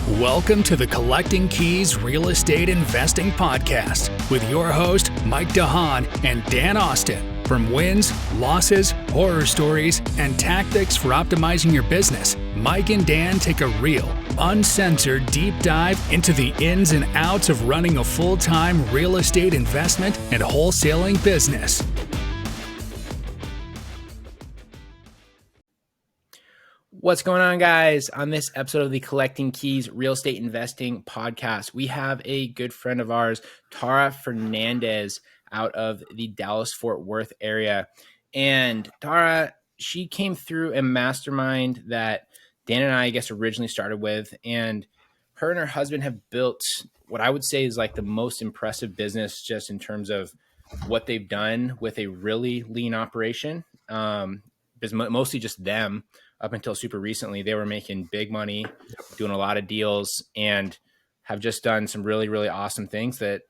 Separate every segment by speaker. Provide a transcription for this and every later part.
Speaker 1: Welcome to the Collecting Keys Real Estate Investing Podcast with your host, Mike DeHaan and Dan Austin. From wins, losses, horror stories, and tactics for optimizing your business, Mike and Dan take a real, uncensored deep dive into the ins and outs of running a full-time real estate investment and wholesaling business.
Speaker 2: What's going on, guys? On this episode of the Collecting Keys Real Estate Investing Podcast, we have a good friend of ours, Tarah Fernandes, out of the Dallas-Fort Worth area. And Tarah, she came through a mastermind that Dan and I guess, originally started with. And her and her husband have built what I would say is like the most impressive business just in terms of what they've done with a really lean operation. It's mostly just them. Up until super recently, they were making big money, doing a lot of deals, and have just done some really, really awesome things that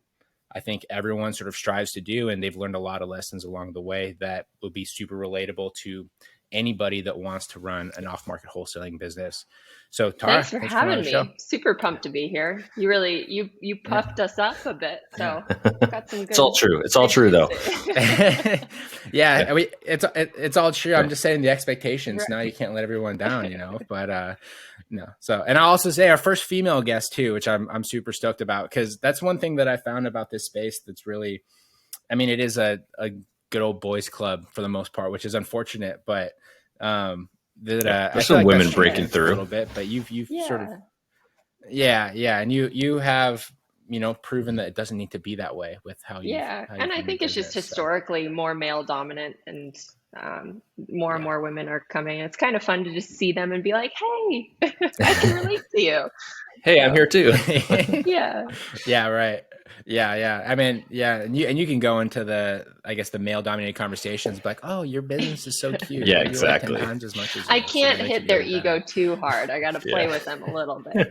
Speaker 2: I think everyone sort of strives to do. And they've learned a lot of lessons along the way that will be super relatable to anybody that wants to run an off-market wholesaling business. So Tarah,
Speaker 3: thanks for having me. Super pumped to be here. You really, you puffed us up a bit. So got some good.
Speaker 4: It's all true. It's all true though.
Speaker 2: Yeah, it's all true. I'm just saying the expectations.
Speaker 3: Right.
Speaker 2: Now you can't let everyone down, but no. So, and I'll also say our first female guest too, which I'm super stoked about, because that's one thing that I found about this space that's really, I mean, it is a good old boys club for the most part, which is unfortunate, but
Speaker 4: there's some women breaking through
Speaker 2: a little bit, but you've sort of and you have proven that it doesn't need to be that way with how you
Speaker 3: and I think it's just historically more male dominant, and more and more women are coming. It's kind of fun to just see them and be like, hey, I can relate to you.
Speaker 4: Hey, I'm here too.
Speaker 2: Right. I mean, and you can go into the male dominated conversations, like, oh, your business is so cute.
Speaker 4: Yeah, exactly.
Speaker 2: Like 10 times as much as
Speaker 3: I can't hit their ego too hard. I got to play with them a little bit.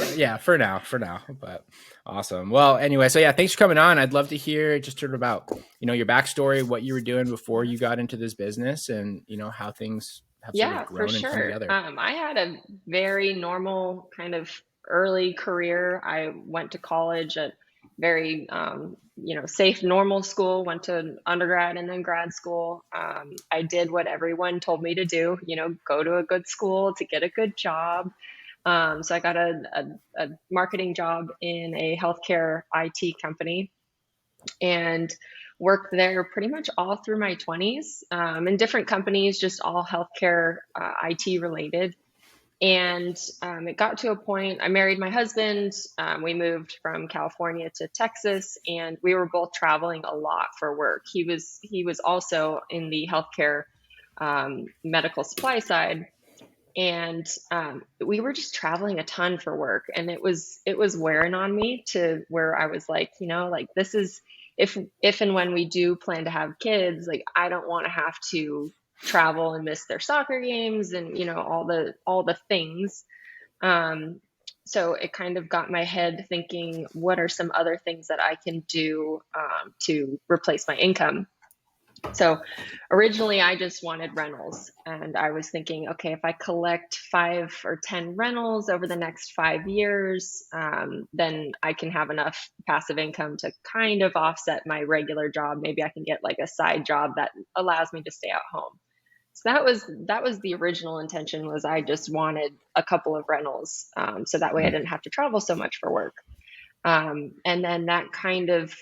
Speaker 2: For now, but awesome. Well, anyway, so thanks for coming on. I'd love to hear just sort of about, your backstory, what you were doing before you got into this business, and, how things have sort of grown and come together.
Speaker 3: I had a very normal kind of early career. I went to college at very, safe, normal school, went to undergrad and then grad school. I did what everyone told me to do, go to a good school to get a good job. So I got a marketing job in a healthcare IT company and worked there pretty much all through my 20s, in different companies, just all healthcare, IT related. And it got to a point, I married my husband. We moved from California to Texas, and we were both traveling a lot for work. He was also in the healthcare medical supply side. And we were just traveling a ton for work, and it was wearing on me to where I was like, this is, if and when we do plan to have kids, like, I don't want to have to travel and miss their soccer games and all the things. So it kind of got my head thinking, what are some other things that I can do to replace my income? So originally I just wanted rentals, and I was thinking, okay, if I collect 5 or 10 rentals over the next 5 years, then I can have enough passive income to kind of offset my regular job. Maybe I can get like a side job that allows me to stay at home. So that was the original intention, was I just wanted a couple of rentals, so that way I didn't have to travel so much for work. And then that kind of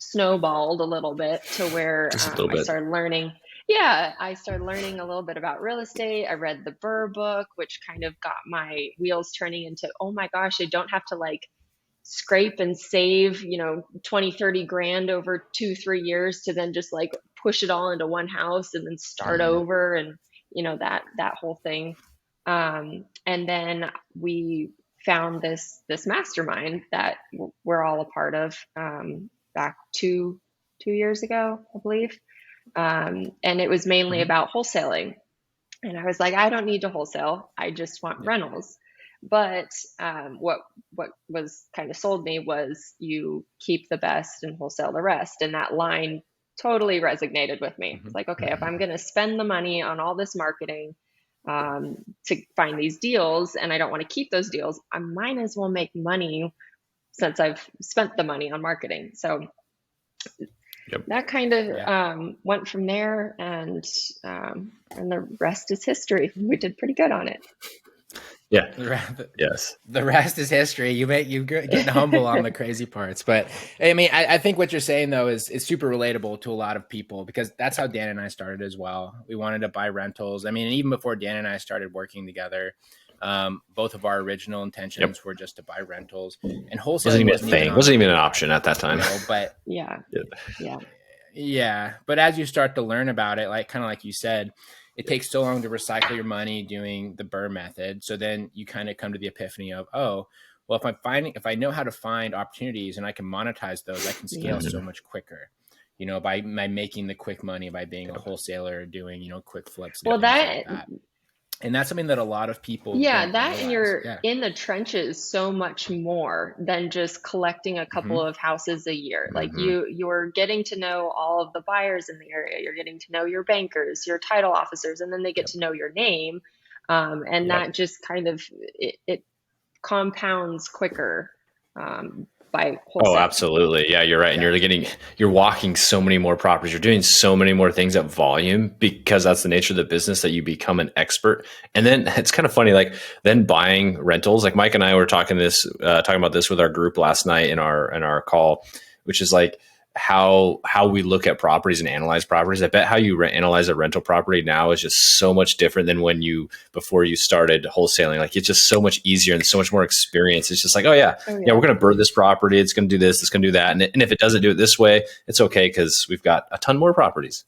Speaker 3: snowballed a little bit to where I started learning. I started learning a little bit about real estate. I read the Burr book, which kind of got my wheels turning into, oh my gosh, I don't have to like scrape and save, 20, 30 grand over 2-3 years to then just like push it all into one house and then start over, and that whole thing. And then we found this mastermind that we're all a part of, back two years ago, I believe. And it was mainly about wholesaling. And I was like, I don't need to wholesale. I just want rentals. But what was kind of sold me was, you keep the best and wholesale the rest. And that line totally resonated with me. It's like, okay, if I'm going to spend the money on all this marketing, to find these deals, and I don't want to keep those deals, I might as well make money since I've spent the money on marketing. So that kind of went from there, and the rest is history. We did pretty good on it.
Speaker 4: Yeah.
Speaker 2: Yes. The rest is history. You getting humble on the crazy parts. But I mean, I think what you're saying though is super relatable to a lot of people, because that's how Dan and I started as well. We wanted to buy rentals. I mean, even before Dan and I started working together, both of our original intentions were just to buy rentals, and wholesaling
Speaker 4: wasn't even an option at that time.
Speaker 2: But yeah. But as you start to learn about it, like kind of like you said, it takes so long to recycle your money doing the BRRRR method. So then you kind of come to the epiphany of, oh, well, if I know how to find opportunities and I can monetize those, I can scale so much quicker, by making the quick money, by being a wholesaler, doing, quick flips.
Speaker 3: Well, that.
Speaker 2: And that's something that a lot of people
Speaker 3: and you're in the trenches so much more than just collecting a couple of houses a year. Like you're getting to know all of the buyers in the area. You're getting to know your bankers, your title officers, and then they get to know your name. And that just kind of, it compounds quicker by wholesaling.
Speaker 4: Oh, absolutely. Yeah, you're right. And you're walking so many more properties. You're doing so many more things at volume, because that's the nature of the business, that you become an expert. And then it's kind of funny, like then buying rentals, like Mike and I were talking about this with our group last night in our call, which is like how we look at properties and analyze properties. I bet how you analyze a rental property now is just so much different than before you started wholesaling. Like it's just so much easier and so much more experience. It's just like, we're going to BRRRR this property. It's going to do this. It's going to do that. And if it doesn't do it this way, it's okay, because we've got a ton more properties.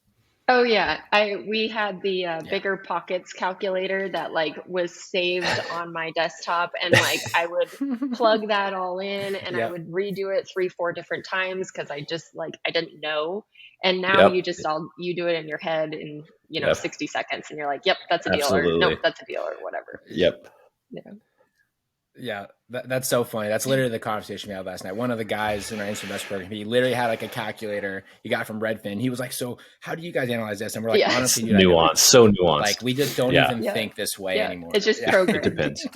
Speaker 3: Oh yeah, we had the Bigger Pockets calculator that was saved on my desktop, and I would plug that all in, and I would redo it 3-4 different times because I just I didn't know. And now you do it in your head in 60 seconds, and you're like, yep, that's a deal, or nope, that's a deal, or whatever.
Speaker 2: Yeah, that's so funny. That's literally the conversation we had last night. One of the guys in our instant invest program, he literally had a calculator he got from Redfin. He was like, "So how do you guys analyze this?" And we're like, "Honestly, dude,
Speaker 4: so nuanced.
Speaker 2: Like we just don't even think this way anymore.
Speaker 3: It's just programmed.
Speaker 4: It depends."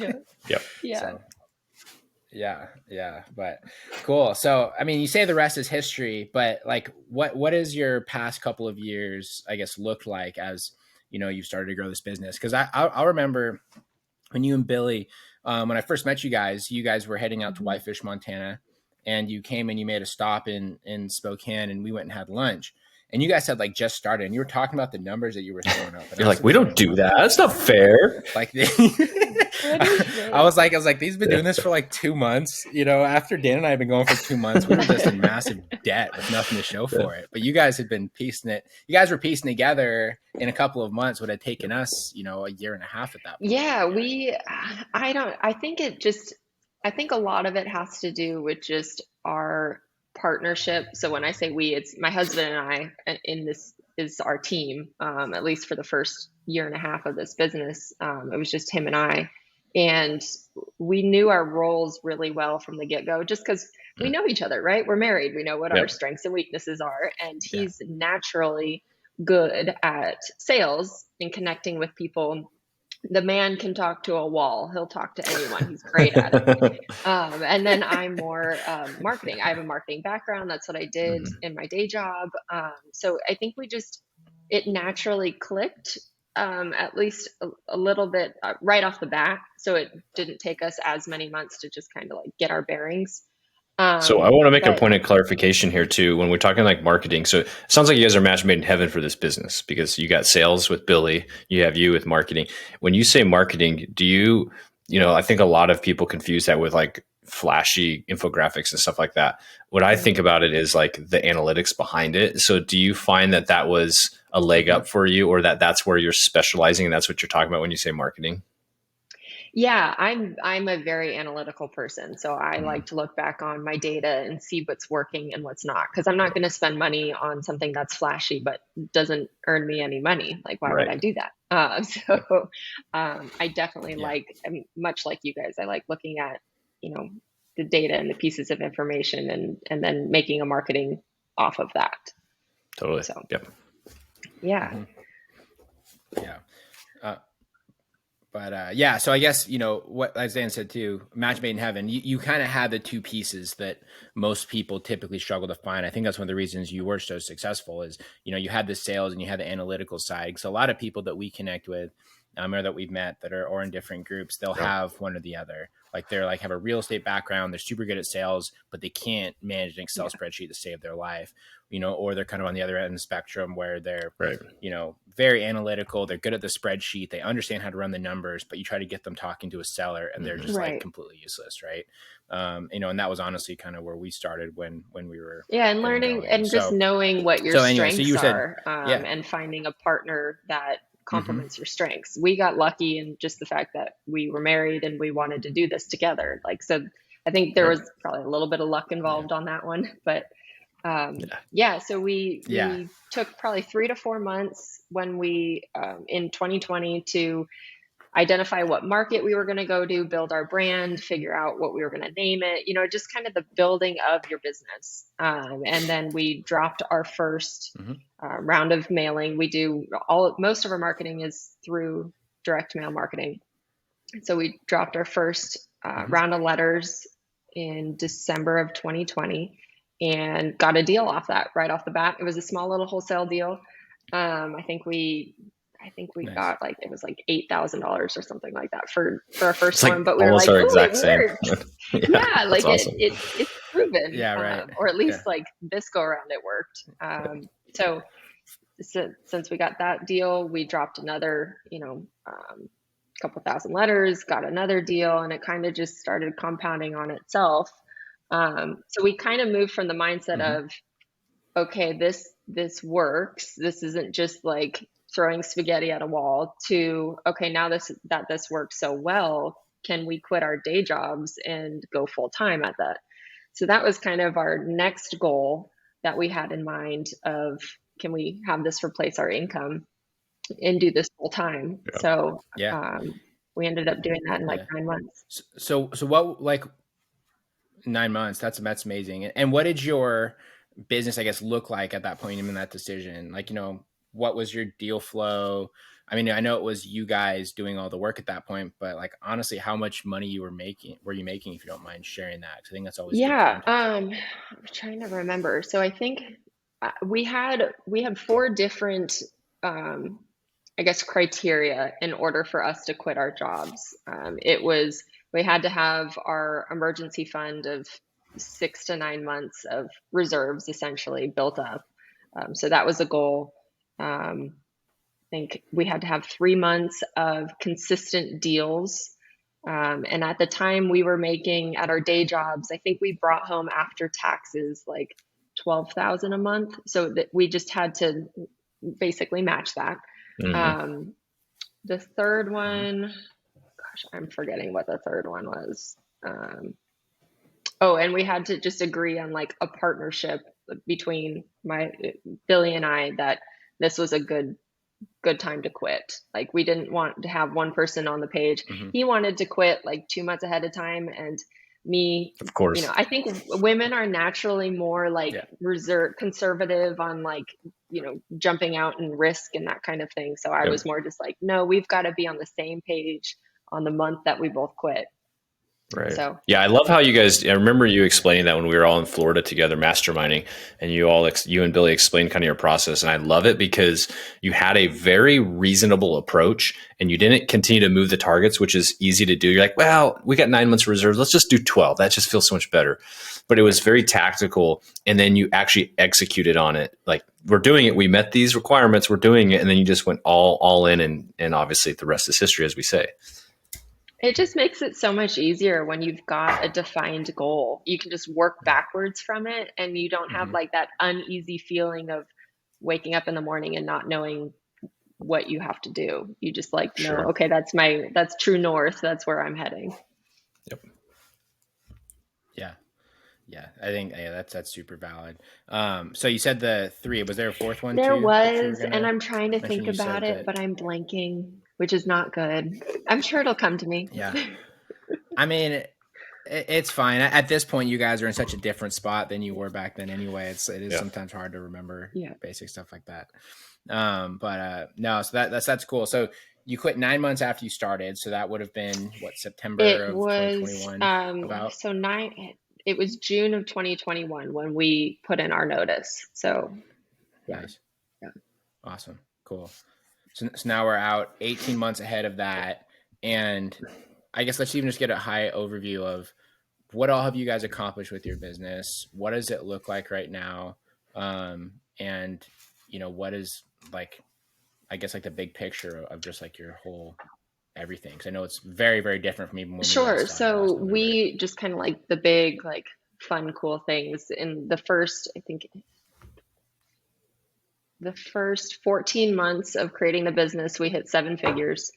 Speaker 2: But cool. So, I mean, you say the rest is history, but what is your past couple of years, I guess, looked like as you've started to grow this business? Because I'll remember when you and Billy. When I first met you guys were heading out to Whitefish, Montana, and you came and you made a stop in Spokane, and we went and had lunch. And you guys had just started, and you were talking about the numbers that you were throwing up.
Speaker 4: You're like, we don't do that. That's not fair.
Speaker 2: I was like, these been doing this for 2 months. After Dan and I have been going for 2 months, we were just in massive debt with nothing to show for it. But you guys had been piecing it. You guys were piecing together in a couple of months what had taken us, a year and a half at that point.
Speaker 3: Yeah, I think a lot of it has to do with just our partnership. So when I say we, it's my husband and I, and this is our team, at least for the first year and a half of this business. It was just him and I, and we knew our roles really well from the get-go, just because we know each other, right? We're married. We know what our strengths and weaknesses are. And he's naturally good at sales and connecting with people. The man can talk to a wall. He'll talk to anyone. He's great at it. And then I'm more marketing. I have a marketing background. That's what I did in my day job. So I think it naturally clicked, at least a little bit right off the bat. So it didn't take us as many months to just kind of get our bearings.
Speaker 4: So I want to make a point of clarification here too, when we're talking marketing. So it sounds like you guys are match made in heaven for this business, because you got sales with Billy, you have you with marketing. When you say marketing, do you, I think a lot of people confuse that with flashy infographics and stuff like that. What I think about it is the analytics behind it. So do you find that was a leg up for you, or that's where you're specializing and that's what you're talking about when you say marketing?
Speaker 3: Yeah, I'm a very analytical person. So I like to look back on my data and see what's working and what's not, because I'm not going to spend money on something that's flashy but doesn't earn me any money. Why would I do that? I definitely much like you guys, I like looking at, the data and the pieces of information and then making a marketing off of that.
Speaker 4: Totally.
Speaker 3: So,
Speaker 4: yep.
Speaker 3: Yeah.
Speaker 2: Yeah. yeah, so I guess, what, as Dan said too, match made in heaven, you kind of had the two pieces that most people typically struggle to find. I think that's one of the reasons you were so successful is, you had the sales and you had the analytical side. So a lot of people that we connect with, or that we've met that are, or in different groups, they'll have one or the other. Like they're like have a real estate background, they're super good at sales, but they can't manage an Excel spreadsheet to save their life, or they're kind of on the other end of the spectrum where they're, very analytical. They're good at the spreadsheet. They understand how to run the numbers, but you try to get them talking to a seller and they're just like completely useless. Right. And that was honestly kind of where we started when we were.
Speaker 3: And learning and just knowing what your strengths are and finding a partner that complements your strengths. We got lucky in just the fact that we were married and we wanted to do this together. So I think there was probably a little bit of luck involved on that one, but so we took probably 3 to 4 months when we in 2020 to identify what market we were going to go to, build our brand, figure out what we were going to name it, just kind of the building of your business. And then we dropped our first round of mailing. We do most of our marketing is through direct mail marketing. So we dropped our first round of letters in December of 2020 and got a deal off that right off the bat. It was a small little wholesale deal. I think we got it was like $8,000 or something like that for our first one. But we were like,
Speaker 4: exact same.
Speaker 3: Awesome. It's proven.
Speaker 2: Yeah, right.
Speaker 3: Or at least this go around it worked. So since we got that deal, we dropped another, couple thousand letters, got another deal, and it kind of just started compounding on itself. So we kind of moved from the mindset of, okay, this works. This isn't just like throwing spaghetti at a wall to, okay, now this works so well, can we quit our day jobs and go full time at that? So that was kind of our next goal that we had in mind of, can we have this replace our income and do this full time? Yeah. So we ended up doing that in 9 months.
Speaker 2: So what 9 months? That's amazing. And what did your business, I guess, look like at that point in that decision? What was your deal flow? I mean, I know it was you guys doing all the work at that point, but honestly, how much money were you making, if you don't mind sharing that? Because I think that's always
Speaker 3: I'm trying to remember. So I think we had 4 different criteria in order for us to quit our jobs. We had to have our emergency fund of 6 to 9 months of reserves essentially built up. So that was a goal. I think we had to have 3 months of consistent deals. And at the time we were making at our day jobs, I think we brought home after taxes like $12,000 a month. So that we just had to basically match that. The third one, I'm forgetting what the third one was. And we had to just agree on a partnership between Billy and I that this was a good time to quit. We didn't want to have one person on the page. He wanted to quit 2 months ahead of time, and me,
Speaker 4: of course,
Speaker 3: I think women are naturally more reserved, conservative on jumping out and risk and that kind of thing. So I was more just no, we've got to be on the same page on the month that we both quit.
Speaker 4: Right. So I love how you guys, I remember you explaining that when we were all in Florida together masterminding, and you and Billy explained kind of your process. And I love it because you had a very reasonable approach and you didn't continue to move the targets, which is easy to do. You're like, well, we got 9 months reserves. Let's just do 12. That just feels so much better. But it was very tactical. And then you actually executed on it. We're doing it. We met these requirements. We're doing it. And then you just went all in. And obviously the rest is history, as we say.
Speaker 3: It just makes it so much easier when you've got a defined goal. You can just work backwards from it, and you don't have that uneasy feeling of waking up in the morning and not knowing what you have to do. You just know, okay, that's true north. That's where I'm heading.
Speaker 4: Yep.
Speaker 2: Yeah. I think that's super valid. So you said the 3. Was there a 4th one?
Speaker 3: There was, and I'm trying to think about it, but I'm blanking, which is not good. I'm sure it'll come to me.
Speaker 2: Yeah. I mean, it's fine. At this point, you guys are in such a different spot than you were back then anyway. It is sometimes hard to remember basic stuff like that. No, so that's cool. So you quit 9 months after you started. So that would have been what, September
Speaker 3: It
Speaker 2: of
Speaker 3: was
Speaker 2: 2021 about?
Speaker 3: it was June of 2021 when we put in our notice. So yeah.
Speaker 2: Nice.
Speaker 3: Yeah.
Speaker 2: Awesome. Cool. So now we're out 18 months ahead of that. And I guess let's even just get a high overview of what all have you guys accomplished with your business? What does it look like right now? And what is like, I guess like the big picture of just like your whole everything. Cause I know it's very, very different from even when we
Speaker 3: Sure.
Speaker 2: last started last
Speaker 3: So
Speaker 2: November.
Speaker 3: we just kind of like the big, like fun, cool things in the first, I think the first 14 months of creating the business, we hit 7 figures.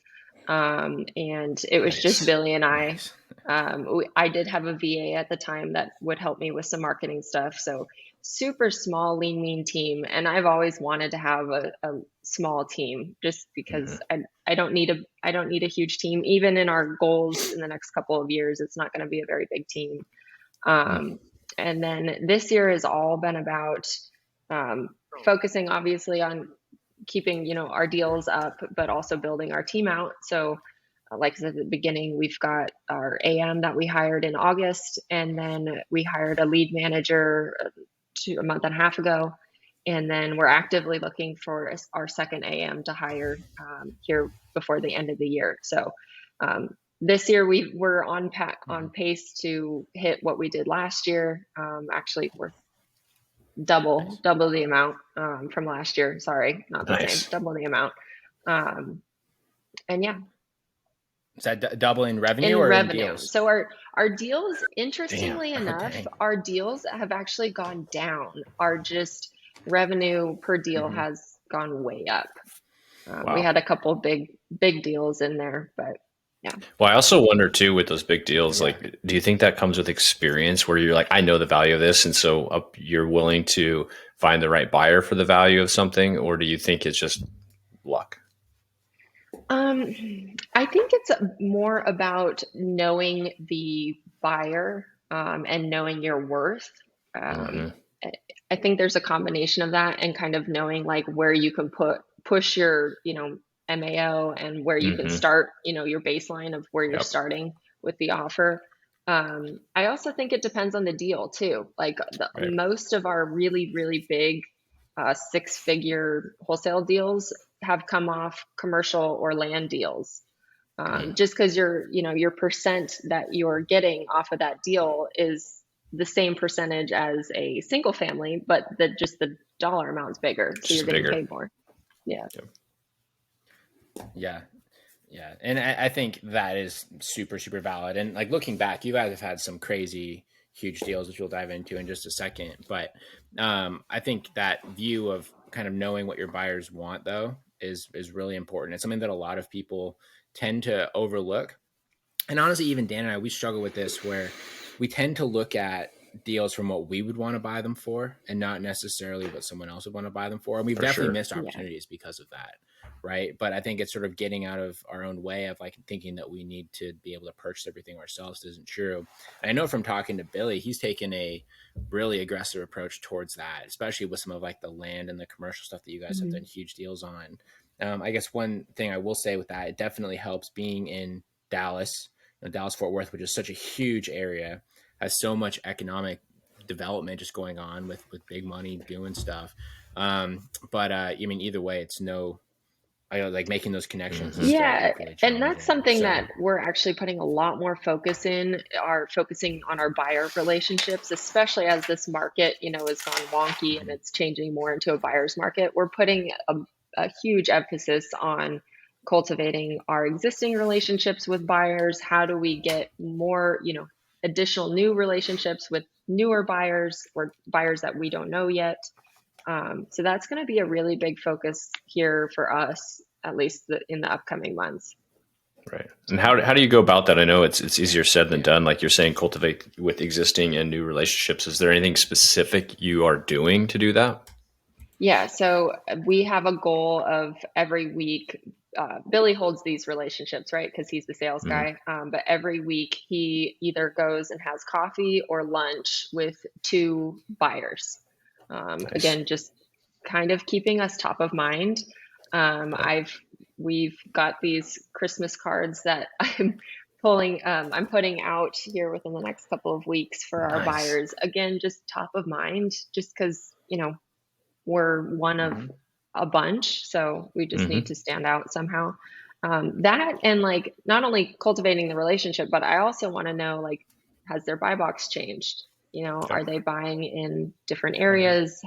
Speaker 3: And it was just Billy and I.
Speaker 2: Nice.
Speaker 3: I did have a VA at the time that would help me with some marketing stuff. So super small, lean, mean team. And I've always wanted to have a small team just because I don't need a huge team. Even in our goals in the next couple of years, it's not going to be a very big team. And then this year has all been about focusing obviously on keeping, our deals up, but also building our team out. So like I said at the beginning, we've got our AM that we hired in August, and then we hired a lead manager a month and a half ago. And then we're actively looking for our second AM to hire here before the end of the year. So this year we're on pace to hit what we did last year. Actually, we're double the amount from last year. Sorry, not the same, double the amount. And yeah.
Speaker 2: Is that doubling revenue
Speaker 3: In
Speaker 2: or
Speaker 3: revenue?
Speaker 2: in deals?
Speaker 3: So our deals, interestingly enough,
Speaker 2: dang.
Speaker 3: our deals have actually gone down. Our just revenue per deal has gone way up.
Speaker 4: Wow.
Speaker 3: We had a couple big deals in there, but yeah.
Speaker 4: Well, I also wonder too with those big deals, like, do you think that comes with experience where you're like, I know the value of this, and so you're willing to find the right buyer for the value of something, or do you think it's just luck?
Speaker 3: I think it's more about knowing the buyer and knowing your worth. I think there's a combination of that and kind of knowing like where you can push your, MAO and where you can start, your baseline of where you're starting with the offer. I also think it depends on the deal too. Like most of our really, really big 6-figure wholesale deals have come off commercial or land deals. Just because your percent that you're getting off of that deal is the same percentage as a single family, but the dollar amount's bigger. So you're getting paid more. Yeah.
Speaker 2: Yeah. Yeah. And I think that is super, super valid. And like looking back, you guys have had some crazy, huge deals, which we'll dive into in just a second. But I think that view of kind of knowing what your buyers want, though, is really important. It's something that a lot of people tend to overlook. And honestly, even Dan and I, we struggle with this where we tend to look at deals from what we would want to buy them for and not necessarily what someone else would want to buy them for. And we've definitely missed opportunities because of that. Right. But I think it's sort of getting out of our own way of like thinking that we need to be able to purchase everything ourselves isn't true. And I know from talking to Billy, he's taken a really aggressive approach towards that, especially with some of like the land and the commercial stuff that you guys have done huge deals on. I guess one thing I will say with that, it definitely helps being in Dallas, Dallas Fort Worth, which is such a huge area, has so much economic development just going on with big money doing stuff. But I mean, either way, it's like making those connections.
Speaker 3: Yeah. And that's something that we're actually putting a lot more focusing on our buyer relationships, especially as this market, has gone wonky and it's changing more into a buyer's market. We're putting a huge emphasis on cultivating our existing relationships with buyers. How do we get more, additional new relationships with newer buyers or buyers that we don't know yet? So that's going to be a really big focus here for us, at least in the upcoming months.
Speaker 4: Right. And how do you go about that? I know it's easier said than done. Like you're saying, cultivate with existing and new relationships. Is there anything specific you are doing to do that?
Speaker 3: Yeah. So we have a goal of every week. Billy holds these relationships, right? Because he's the sales guy. But every week he either goes and has coffee or lunch with 2 buyers. Nice. Again, just kind of keeping us top of mind. I've we've got these Christmas cards that I'm putting out here within the next couple of weeks for our
Speaker 4: Nice.
Speaker 3: buyers. Again, just top of mind, just because, we're one of a bunch. So we just need to stand out somehow. That and like not only cultivating the relationship, but I also want to know, like, has their buy box changed? Are they buying in different areas?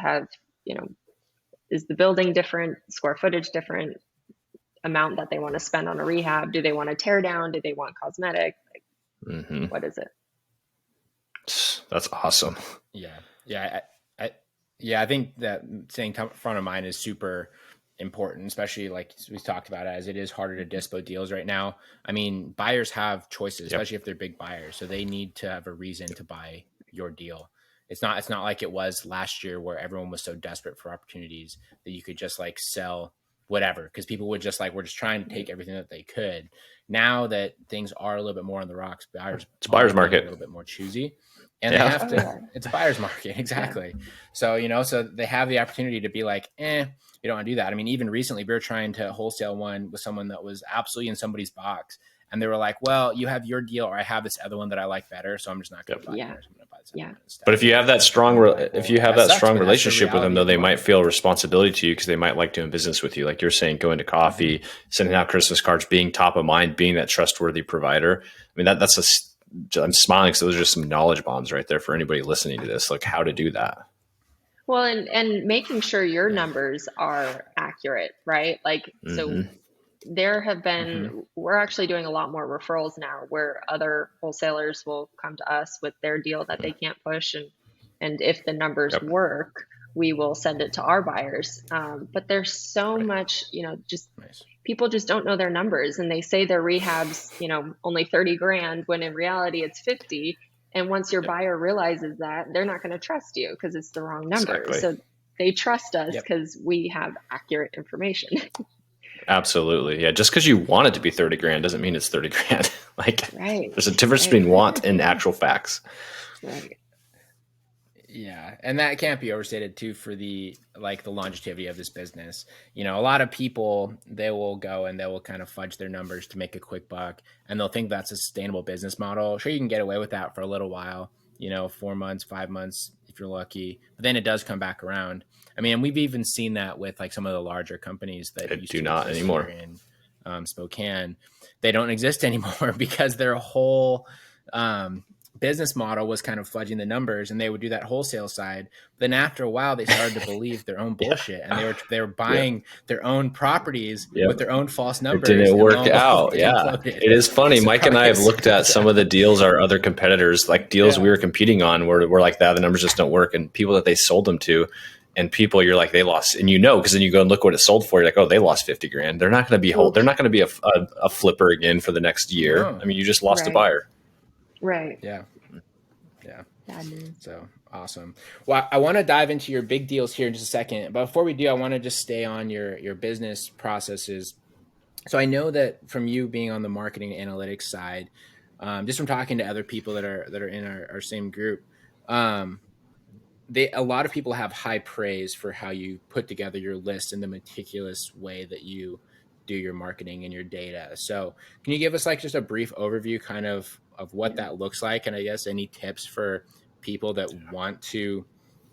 Speaker 3: Is the building different, square footage different, amount that they want to spend on a rehab? Do they want to tear down? Do they want cosmetic? What is it?
Speaker 4: That's awesome.
Speaker 2: I think that staying front of mind is super important, especially like we talked about, as it is harder to dispo deals right now. I mean, buyers have choices, especially if they're big buyers. So they need to have a reason to buy your deal. It's not like it was last year where everyone was so desperate for opportunities that you could just like sell whatever, because people would just like, we're just trying to take everything that they could. Now that things are a little bit more on the rocks, it's
Speaker 4: buyer's market,
Speaker 2: a little bit more choosy. And they have to, it's a buyer's market. Exactly. So, so they have the opportunity to be like, you don't want to do that. I mean, even recently we were trying to wholesale one with someone that was absolutely in somebody's box. And they were like, well, you have your deal, or I have this other one that I like better. So I'm just not going to buy yours. I'm going to buy this other one instead.
Speaker 4: But if you have that strong, relationship with them, though, they might feel responsibility to you because they might like doing business with you. Like you're saying, going to coffee, sending out Christmas cards, being top of mind, being that trustworthy provider. I mean, I'm smiling because those are just some knowledge bombs right there for anybody listening to this, like how to do that.
Speaker 3: Well, and making sure your numbers are accurate, right? Like, so there have been, we're actually doing a lot more referrals now where other wholesalers will come to us with their deal that they can't push. And if the numbers work, we will send it to our buyers. But there's so much, people just don't know their numbers, and they say their rehab's, only 30 grand when in reality it's 50. And once your buyer realizes that, they're not going to trust you because it's the wrong number.
Speaker 4: Exactly.
Speaker 3: So they trust us because we have accurate information.
Speaker 4: Absolutely. Yeah. Just because you want it to be 30 grand doesn't mean it's 30 grand. There's a difference between want and actual facts.
Speaker 3: Right.
Speaker 2: Yeah. And that can't be overstated too for the longevity of this business. A lot of people, they will go and they will kind of fudge their numbers to make a quick buck, and they'll think that's a sustainable business model. Sure, you can get away with that for a little while, 4 months, 5 months, if you're lucky, but then it does come back around. I mean, we've even seen that with like some of the larger companies that
Speaker 4: do not anymore
Speaker 2: in Spokane. They don't exist anymore because their whole business model was kind of fudging the numbers, and they would do that wholesale side. But then after a while, they started to believe their own bullshit, and they were buying their own properties with their own false numbers.
Speaker 4: It didn't work out. It is funny.
Speaker 2: Surprise.
Speaker 4: Mike and I have looked at some of the deals our other competitors, like deals we were competing on, where we're like that, the numbers just don't work, and people that they sold them to. And people, you're like, they lost, and because then you go and look what it sold for. You're like, oh, they lost 50 grand. They're not going to be They're not going to be a flipper again for the next year. No. I mean, you just lost a buyer.
Speaker 3: Right.
Speaker 2: Yeah. So awesome. Well, I want to dive into your big deals here in just a second. But before we do, I want to just stay on your business processes. So I know that from you being on the marketing analytics side, just from talking to other people that are in our same group, a lot of people have high praise for how you put together your list and the meticulous way that you do your marketing and your data. So can you give us like just a brief overview kind of what that looks like? And I guess any tips for people that want to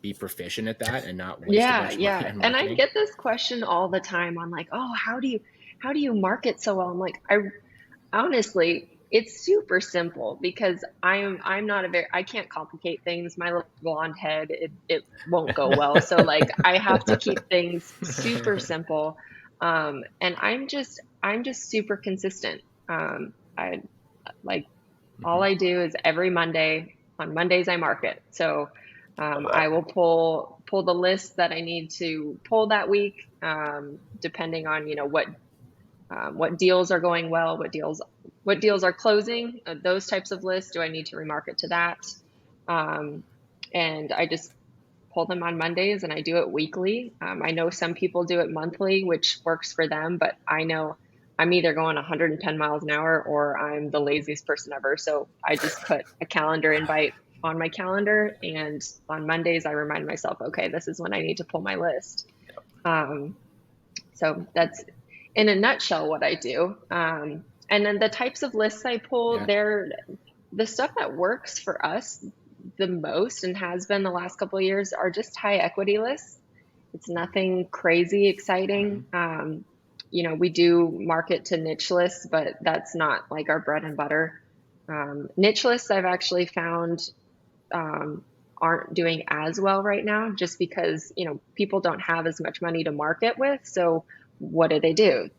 Speaker 2: be proficient at that and not waste a bunch of money on marketing?
Speaker 3: And I get this question all the time on like, oh, how do you market so well? I'm like, honestly, it's super simple because I'm not I can't complicate things. My little blonde head, it won't go well. So like I have to keep things super simple. And I'm just super consistent. All I do is every Monday, on Mondays I market. So I will pull the list that I need to pull that week, depending on, what deals are going well, what deals are closing, those types of lists. Do I need to remarket to that? And I just pull them on Mondays, and I do it weekly. I know some people do it monthly, which works for them, but I know I'm either going 110 miles an hour or I'm the laziest person ever. So I just put a calendar invite on my calendar, and on Mondays I remind myself, okay, this is when I need to pull my list. So in a nutshell what I do. And then the types of lists I pull, they're the stuff that works for us the most and has been the last couple of years are just high equity lists. It's nothing crazy exciting. We do market to niche lists, but that's not like our bread and butter. Niche lists I've actually found aren't doing as well right now just because, people don't have as much money to market with. So what do?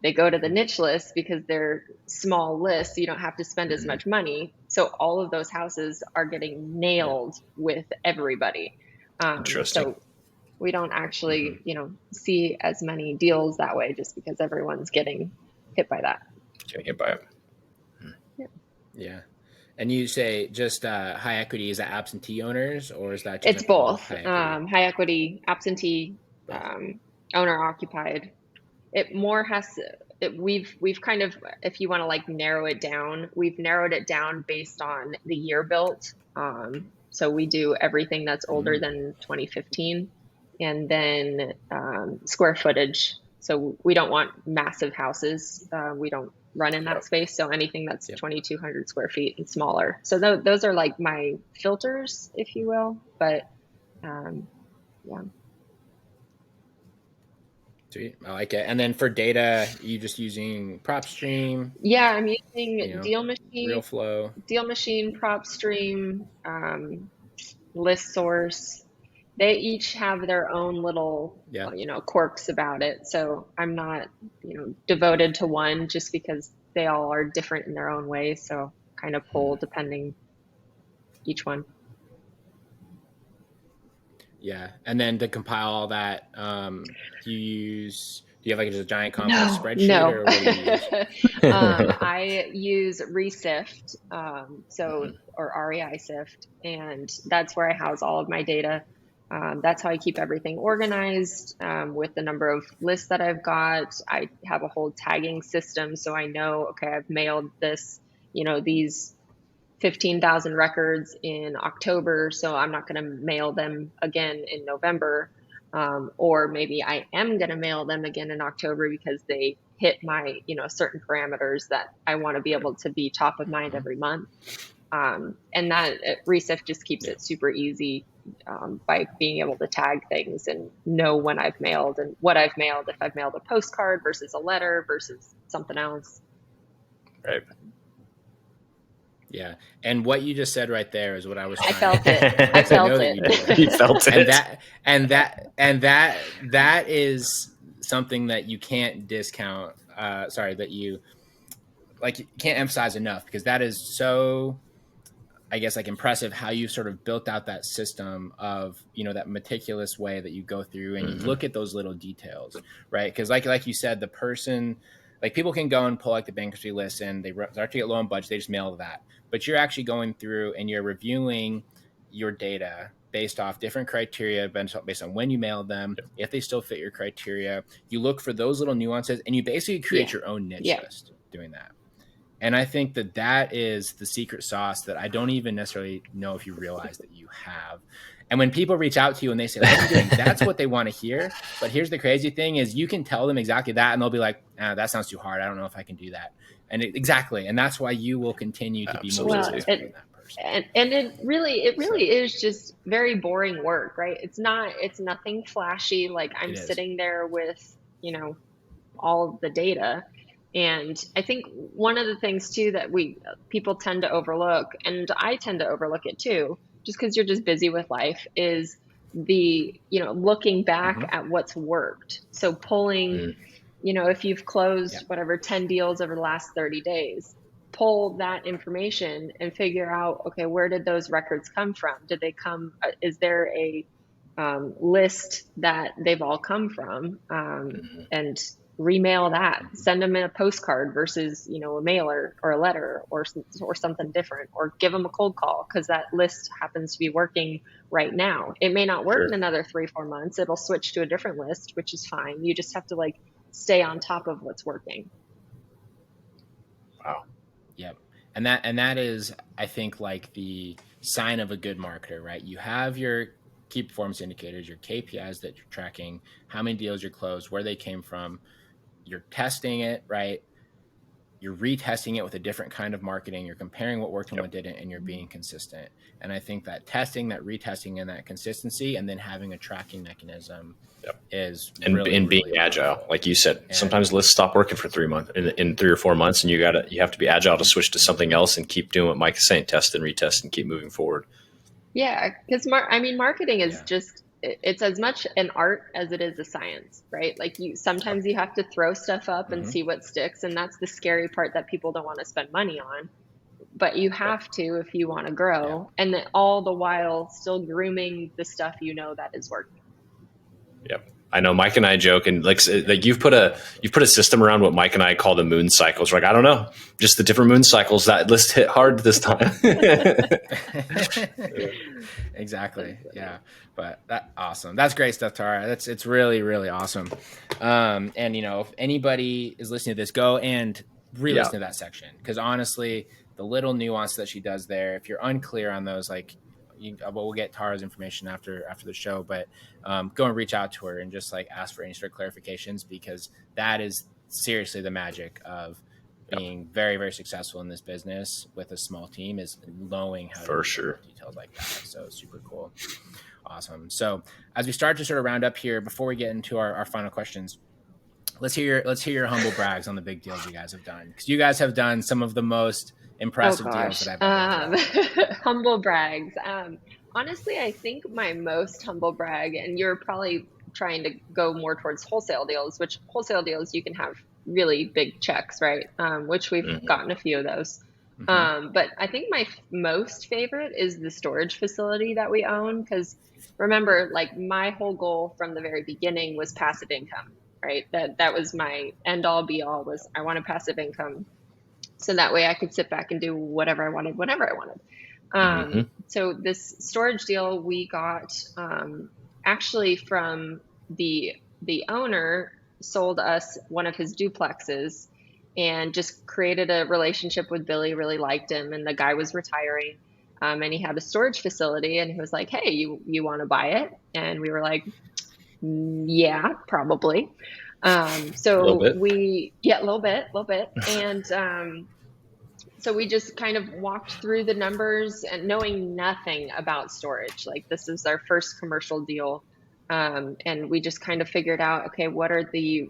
Speaker 3: They go to the niche list because they're small lists. So you don't have to spend as much money. So all of those houses are getting nailed with everybody.
Speaker 4: Interesting.
Speaker 3: So we don't actually, see as many deals that way just because everyone's getting hit by that.
Speaker 4: Getting hit by it.
Speaker 2: Yeah. And you say just high equity, is that absentee owners or is that just
Speaker 3: it's both
Speaker 2: high equity?
Speaker 3: High equity, absentee, owner occupied. It more has to, we've kind of, if you want to like narrow it down, we've narrowed it down based on the year built. So we do everything that's older than 2015, and then square footage. So we don't want massive houses. We don't run in that space. So anything that's 2,200 square feet and smaller. So those are like my filters, if you will. But yeah.
Speaker 2: Sweet. I like it. And then for data, you just using PropStream?
Speaker 3: Yeah, I'm using Deal Machine,
Speaker 2: RealFlow.
Speaker 3: Deal Machine, PropStream, List Source. They each have their own little, quirks about it. So I'm not, devoted to one just because they all are different in their own ways. So kind of pull depending each one.
Speaker 2: Yeah. And then to compile all that, do you have like just a giant complex spreadsheet?
Speaker 3: No.
Speaker 2: Or what do you use?
Speaker 3: I use Resift, or REI Sift, and that's where I house all of my data. That's how I keep everything organized with the number of lists that I've got. I have a whole tagging system, so I know, okay, I've mailed this, these 15,000 records in October, so I'm not going to mail them again in November. Or maybe I am going to mail them again in October because they hit my, certain parameters that I want to be able to be top of mind every month. And that Resift just keeps it super easy by being able to tag things and know when I've mailed and what I've mailed, if I've mailed a postcard versus a letter versus something else.
Speaker 4: Right.
Speaker 2: Yeah. And what you just said right there is what I was trying
Speaker 3: I felt it. I felt it.
Speaker 4: You felt it.
Speaker 2: And that is something that you can't discount. That you can't emphasize enough, because that is so, I guess, like impressive how you sort of built out that system of, that meticulous way that you go through and you look at those little details, right? Because like you said, the person, like people can go and pull like the bankruptcy list and they start to get low on budget, they just mail that. But you're actually going through and you're reviewing your data based off different criteria, based on when you mailed them, if they still fit your criteria. You look for those little nuances and you basically create your own niche list doing that. And I think that is the secret sauce that I don't even necessarily know if you realize that you have. And when people reach out to you and they say, what are you doing? That's what they want to hear. But here's the crazy thing is you can tell them exactly that and they'll be like, that sounds too hard. I don't know if I can do that. And exactly. And that's why you will continue to be more successful than that person.
Speaker 3: And it really is just very boring work, right? It's nothing flashy. Like I'm sitting there with, all of the data. And I think one of the things too that people tend to overlook, and I tend to overlook it too, just because you're just busy with life, is the, looking back at what's worked. So pulling, if you've closed 10 deals over the last 30 days, pull that information and figure out, okay, where did those records come from? Did they come, is there a list that they've all come from? And remail that, send them in a postcard versus, a mailer or a letter or something different, or give them a cold call because that list happens to be working right now. It may not work in another 3-4 months. It'll switch to a different list, which is fine. You just have to stay on top of what's working.
Speaker 4: Wow.
Speaker 2: Yep. And that is, I think, like the sign of a good marketer, right? You have your key performance indicators, your KPIs that you're tracking, how many deals you're closed, where they came from. you're testing it, right? You're retesting it with a different kind of marketing. You're comparing what worked and what didn't, and you're being consistent. And I think that testing, that retesting, and that consistency, and then having a tracking mechanism is
Speaker 4: and
Speaker 2: really,
Speaker 4: being
Speaker 2: really
Speaker 4: agile,
Speaker 2: powerful.
Speaker 4: like you said.
Speaker 2: And
Speaker 4: sometimes lists stop working for 3 months, in 3 or 4 months, and you have to be agile to switch to something else and keep doing what Mike is saying: test and retest and keep moving forward.
Speaker 3: Yeah, because marketing is just, it's as much an art as it is a science, right? Like sometimes you have to throw stuff up and see what sticks, and that's the scary part that people don't want to spend money on. But you have to if you want to grow, and then all the while still grooming the stuff that is working.
Speaker 4: Yep. I know Mike and I joke, and like you've put a system around what Mike and I call the moon cycles. We're like, I don't know, just the different moon cycles. That list hit hard this time.
Speaker 2: Exactly. Yeah. But awesome. That's great stuff, Tarah. It's really, really awesome. And if anybody is listening to this, go and re-listen to that section. Because honestly, the little nuance that she does there, if you're unclear on those, like, we'll get Tara's information after the show, but go and reach out to her and just like ask for any sort of clarifications, because that is seriously the magic of being very, very successful in this business with a small team, is knowing how to do details like that. So super cool. Awesome. So as we start to sort of round up here, before we get into our final questions, let's hear your humble brags on the big deals you guys have done, because you guys have done some of the most impressive deals that I've ever heard.
Speaker 3: Humble brags. Honestly, I think my most humble brag, and you're probably trying to go more towards wholesale deals, which wholesale deals you can have really big checks, right? Which we've gotten a few of those. But I think my most favorite is the storage facility that we own, because remember, like, my whole goal from the very beginning was passive income, right? That was my end all be all, was I wanted passive income. So that way I could sit back and do whatever I wanted, whenever I wanted. So this storage deal we got actually from the owner sold us one of his duplexes and just created a relationship with Billy, really liked him. And the guy was retiring and he had a storage facility, and he was like, hey, you want to buy it? And we were like, yeah, probably. So a little bit. And so we just kind of walked through the numbers and knowing nothing about storage. Like, this is our first commercial deal. And we just kind of figured out, okay, what are the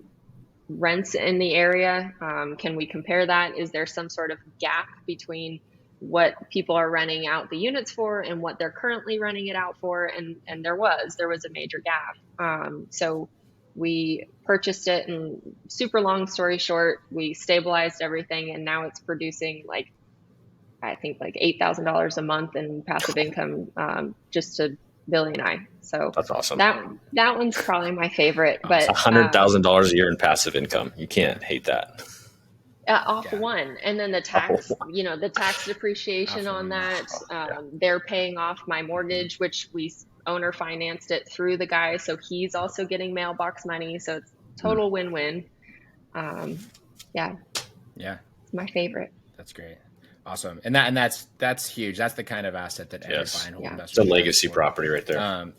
Speaker 3: rents in the area? Can we compare that? Is there some sort of gap between what people are renting out the units for and what they're currently renting it out for? And there was a major gap. So we purchased it, and super long story short, we stabilized everything, and now it's producing I think $8,000 a month in passive income, just to Billy and I. So
Speaker 4: that's awesome.
Speaker 3: That one's probably my favorite. But
Speaker 4: $100,000 a year in passive income, you can't hate that.
Speaker 3: One, and then the tax, the tax depreciation on that. They're paying off my mortgage, which we owner financed it through the guy, so he's also getting mailbox money. So it's total win-win. Yeah, it's my favorit.
Speaker 2: That's great. Awesome. And that's huge. That's the kind of asset that every buy and hold investor.
Speaker 4: It's a legacy property right there.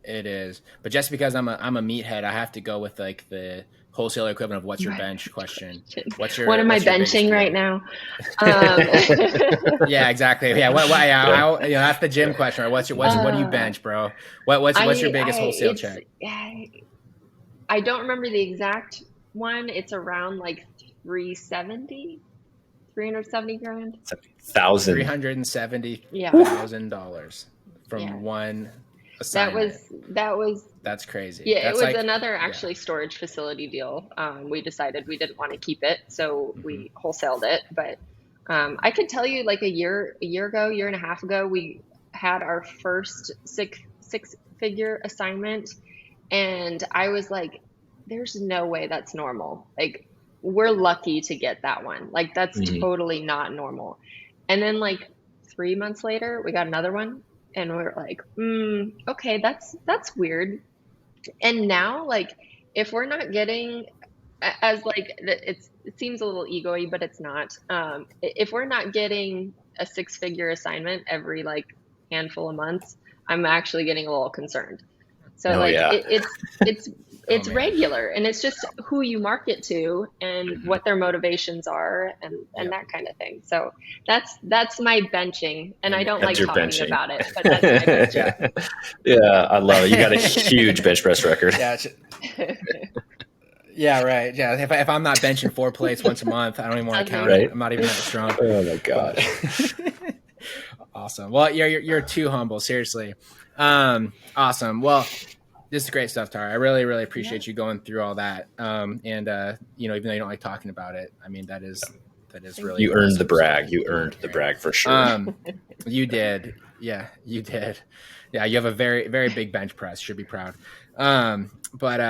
Speaker 2: It is. But just because I'm a meathead, I have to go with like the wholesaler equivalent of what's your bench question.
Speaker 3: What am I benching right now?
Speaker 2: Yeah, exactly. Yeah. That's the gym question. Or what do you bench, bro? What's your biggest wholesale check?
Speaker 3: I don't remember the exact one. It's around 370 grand.
Speaker 2: $370,000 from one assignment. That's crazy.
Speaker 3: Yeah, it was another storage facility deal. We decided we didn't want to keep it, so we wholesaled it. But I could tell you, a year and a half ago, we had our first six-figure assignment, and I was like, "There's no way that's normal." We're lucky to get that one. That's totally not normal. And then 3 months later, we got another one, and we're like, okay, that's weird. And now, if we're not getting, it seems a little ego-y, but it's not. If we're not getting a six-figure assignment every handful of months, I'm actually getting a little concerned. So it's it's
Speaker 2: man.
Speaker 3: regular, and it's just who you market to and what their motivations are and that kind of thing. So that's my benching, and I don't like
Speaker 4: That's your
Speaker 3: talking
Speaker 4: benching.
Speaker 3: about it, but that's my benching.
Speaker 4: Yeah, I love it. You got a huge bench press record.
Speaker 2: Yeah. Yeah, right. Yeah, if I'm not benching 4 plates once a month, I don't even want to count
Speaker 4: Right.
Speaker 2: it. I'm not even that strong.
Speaker 4: Oh my god.
Speaker 2: Awesome. Well, you're too humble. Seriously. Awesome. Well, this is great stuff, Tara. I really, really appreciate you going through all that. And even though you don't like talking about it, I mean, that is really
Speaker 4: You earned the
Speaker 2: awesome.
Speaker 4: brag. You earned the brag for sure.
Speaker 2: You did. Yeah, you did. Yeah, you have a very, very big bench press. Should be proud. But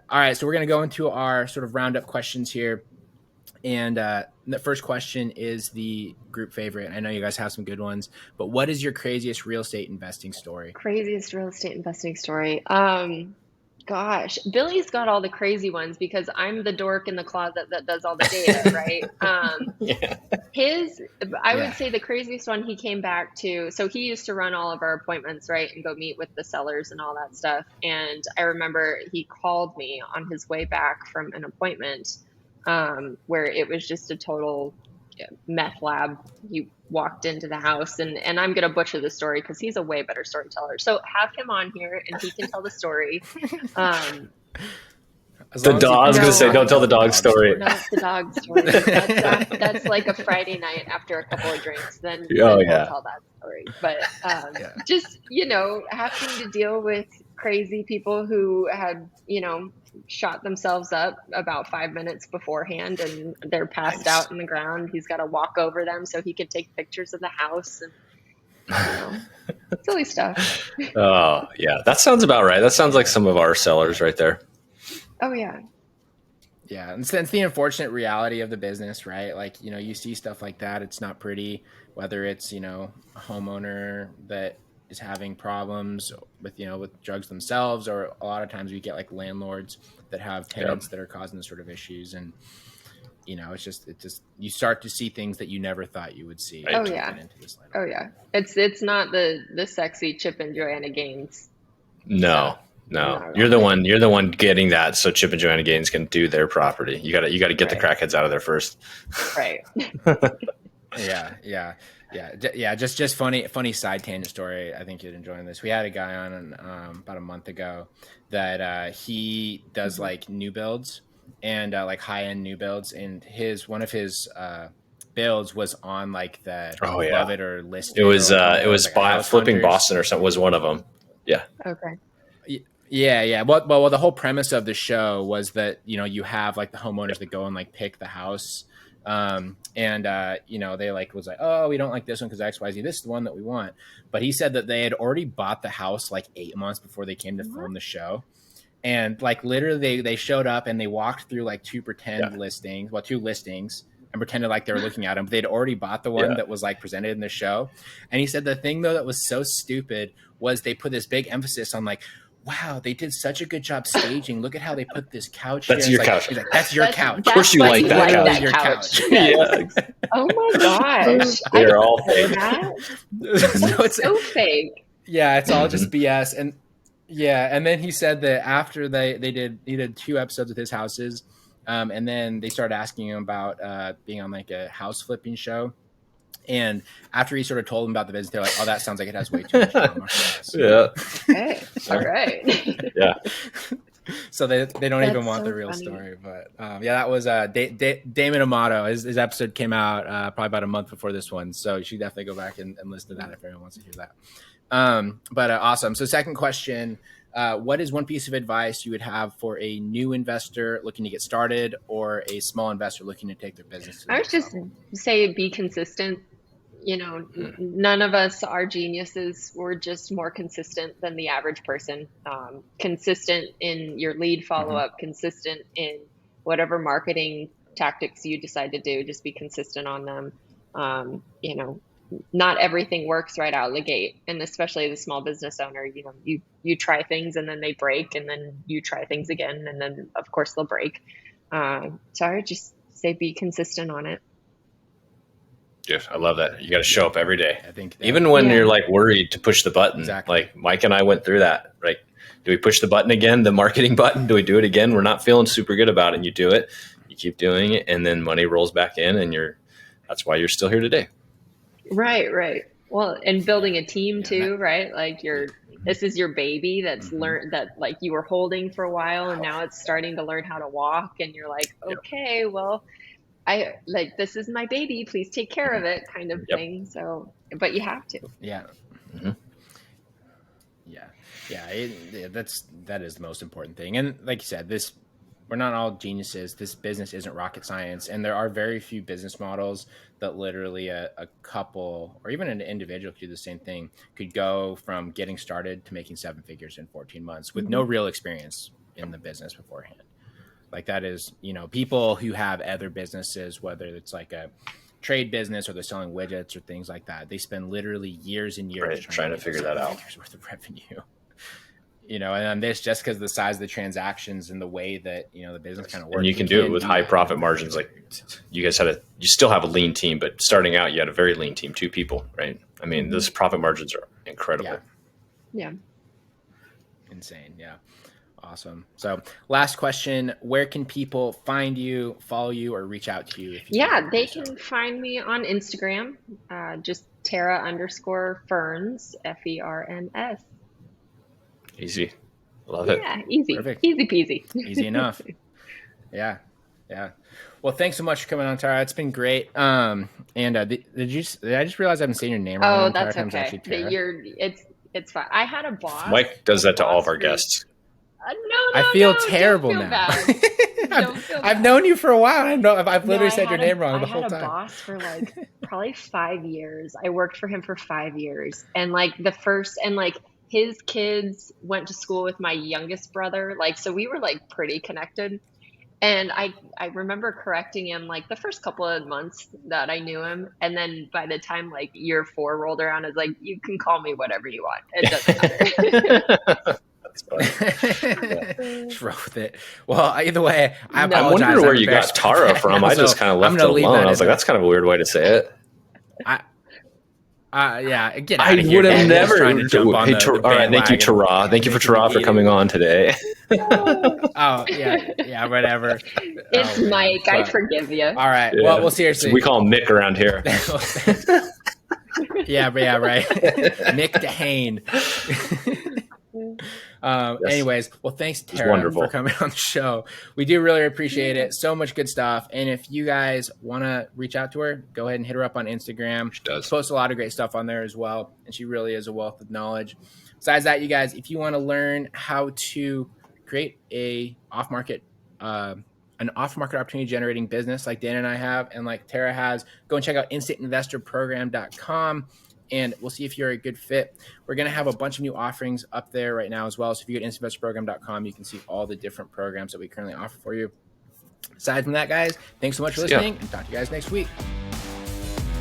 Speaker 2: all right, so we're going to go into our sort of roundup questions here. And the first question is the group favorite. I know you guys have some good ones, but what is your craziest real estate investing story?
Speaker 3: Craziest real estate investing story. Gosh, Billy's got all the crazy ones because I'm the dork in the closet that does all the data, right? I would say the craziest one he came back to. So he used to run all of our appointments, right? And go meet with the sellers and all that stuff. And I remember he called me on his way back from an appointment where it was just a total meth lab. He walked into the house, and I'm going to butcher the story because he's a way better storyteller. So have him on here and he can tell the story.
Speaker 4: The dog. I was going to say, don't tell the dog story.
Speaker 3: Not the dog story. That's like a Friday night after a couple of drinks. Then we'll tell that story. But just, having to deal with crazy people who had, shot themselves up about 5 minutes beforehand, and they're passed out on the ground. He's got to walk over them so he could take pictures of the house and silly stuff.
Speaker 4: Oh yeah, that sounds about right. That sounds like some of our sellers right there.
Speaker 3: Oh yeah.
Speaker 2: Yeah, and it's the unfortunate reality of the business, right? Like, you see stuff like that. It's not pretty, whether it's, a homeowner that is having problems with, with drugs themselves, or a lot of times we get like landlords that have tenants that are causing this sort of issues. And, it's just, you start to see things that you never thought you would see.
Speaker 3: Oh yeah. Oh yeah. It's not the sexy Chip and Joanna Gaines.
Speaker 4: No. You're the one getting that. So Chip and Joanna Gaines can do their property. You got to get the crackheads out of there first.
Speaker 3: Right.
Speaker 2: Yeah. Just funny side tangent story. I think you'd enjoy this. We had a guy on about a month ago that he does like new builds and like high end new builds, and one of his builds was on like the Love It or List. It
Speaker 4: was
Speaker 2: like
Speaker 4: Flipping Boston or something was one of them. Yeah.
Speaker 3: Okay.
Speaker 2: Yeah. Well, the whole premise of the show was that, you have like the homeowners that go and like pick the house. They was like, oh, we don't like this one because XYZ. This is the one that we want. But he said that they had already bought the house like 8 months before they came to film the show. And like literally they showed up and they walked through like two listings and pretended like they were looking at them. But they'd already bought the one that was like presented in the show. And he said the thing though that was so stupid was they put this big emphasis on like, wow, they did such a good job staging. Look at how they put this couch.
Speaker 4: That's your couch.
Speaker 2: He's like, that's your couch.
Speaker 4: Of course you like that couch.
Speaker 3: Your couch.
Speaker 4: Yeah.
Speaker 3: Oh my gosh.
Speaker 4: They're all fake.
Speaker 3: It's so fake.
Speaker 2: Yeah, it's all just BS. And then he said that after he did 2 episodes with his houses, and then they started asking him about being on like a house flipping show. And after he sort of told them about the business, they're like, oh, that sounds like it has way tue much drama for us.
Speaker 4: Yeah.
Speaker 3: Okay. All right.
Speaker 4: Yeah.
Speaker 2: So they don't even want the real story. But that was Damon Amato. His episode came out probably about a month before this one. So you should definitely go back and listen to that if anyone wants to hear that. Awesome. So second question, what is one piece of advice you would have for a new investor looking to get started or a small investor looking to take their business to the next level?
Speaker 3: I would just say be consistent. None of us are geniuses. We're just more consistent than the average person. Consistent in your lead follow-up, consistent in whatever marketing tactics you decide to do. Just be consistent on them. Not everything works right out of the gate. And especially as a small business owner, you try things and then they break, and then you try things again, and then of course they'll break. So I would just say be consistent on it.
Speaker 4: Dude, I love that. You got to show up every day.
Speaker 2: I think
Speaker 4: even when you're like worried to push the button,
Speaker 2: exactly.
Speaker 4: Like Mike and I went through that, right? Do we push the button again, the marketing button? Do we do it again? We're not feeling super good about it. And you do it, you keep doing it, and then money rolls back in, and that's why you're still here today.
Speaker 3: Right. Well, and building a team too, right? Like this is your baby that's learned that like you were holding for a while, and now it's starting to learn how to walk, and you're like, okay, well, I like, this is my baby, please take care of it, kind of thing. So, but you have to.
Speaker 2: Yeah. That is the most important thing. And like you said, we're not all geniuses. This business isn't rocket science. And there are very few business models that literally a couple or even an individual could do the same thing, could go from getting started to making 7 figures in 14 months with no real experience in the business beforehand. Like that is, people who have other businesses, whether it's like a trade business or they're selling widgets or things like that, they spend literally years and years
Speaker 4: trying to figure that out.
Speaker 2: Worth of revenue. And this just because of the size of the transactions and the way that, the business kind of works.
Speaker 4: And you can do it with high profit margins. Like you guys you still have a lean team, but starting out, you had a very lean team, 2 people, right? I mean, those profit margins are incredible.
Speaker 3: Yeah.
Speaker 2: Insane. Yeah. Awesome. So last question, where can people find you, follow you, or reach out to you?
Speaker 3: They can find me on Instagram, just Tarah_Ferns, Ferns.
Speaker 4: Easy. Love it.
Speaker 3: Yeah, easy.
Speaker 2: Perfect.
Speaker 3: Easy peasy.
Speaker 2: Easy enough. Yeah. Well, thanks so much for coming on, Tarah. It's been great. And did I just realize I haven't saying your name wrong?
Speaker 3: Oh, that's okay. It's fine. I had a boss.
Speaker 4: Mike does that to all of our guests.
Speaker 3: No,
Speaker 2: I feel terrible now. I've known you for a while. I've literally said your name wrong the whole time.
Speaker 3: I had a boss for like probably 5 years. I worked for him for 5 years, and like his kids went to school with my youngest brother. Like, so we were like pretty connected. And I remember correcting him like the first couple of months that I knew him. And then by the time like year 4 rolled around, I was like, you can call me whatever you want. It doesn't matter.
Speaker 2: Just roll with it. Well, either way, I apologize.
Speaker 4: I wonder where you got Tarah from. I just kind of left it alone. I was like, that's kind of a weird way to say it.
Speaker 2: Get out
Speaker 4: I
Speaker 2: of here.
Speaker 4: would have never.
Speaker 2: All right,
Speaker 4: thank you, Tarah. Thank you for Tarah for coming on today.
Speaker 2: Whatever.
Speaker 3: It's Mike. I forgive you.
Speaker 2: All right. Yeah. Well, seriously.
Speaker 4: We call him Mick around here.
Speaker 2: Right. Mick DeHane. Anyways, well, thanks, Tarah, for coming on the show. We do really appreciate it. So much good stuff. And if you guys want to reach out to her, go ahead and hit her up on Instagram. She posts a lot of great stuff on there as well. And she really is a wealth of knowledge. Besides that, you guys, if you want to learn how to create an off-market opportunity generating business like Dan and I have, and like Tarah has, go and check out instantinvestorprogram.com. And we'll see if you're a good fit. We're going to have a bunch of new offerings up there right now as well. So if you go to instantinvestorprogram.com, you can see all the different programs that we currently offer for you. Aside from that, guys, thanks so much for listening, and talk to you guys next week.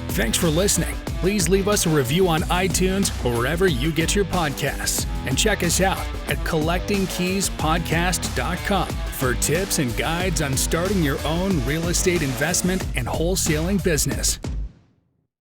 Speaker 1: Thanks for listening. Please leave us a review on iTunes or wherever you get your podcasts. And check us out at collectingkeyspodcast.com for tips and guides on starting your own real estate investment and wholesaling business.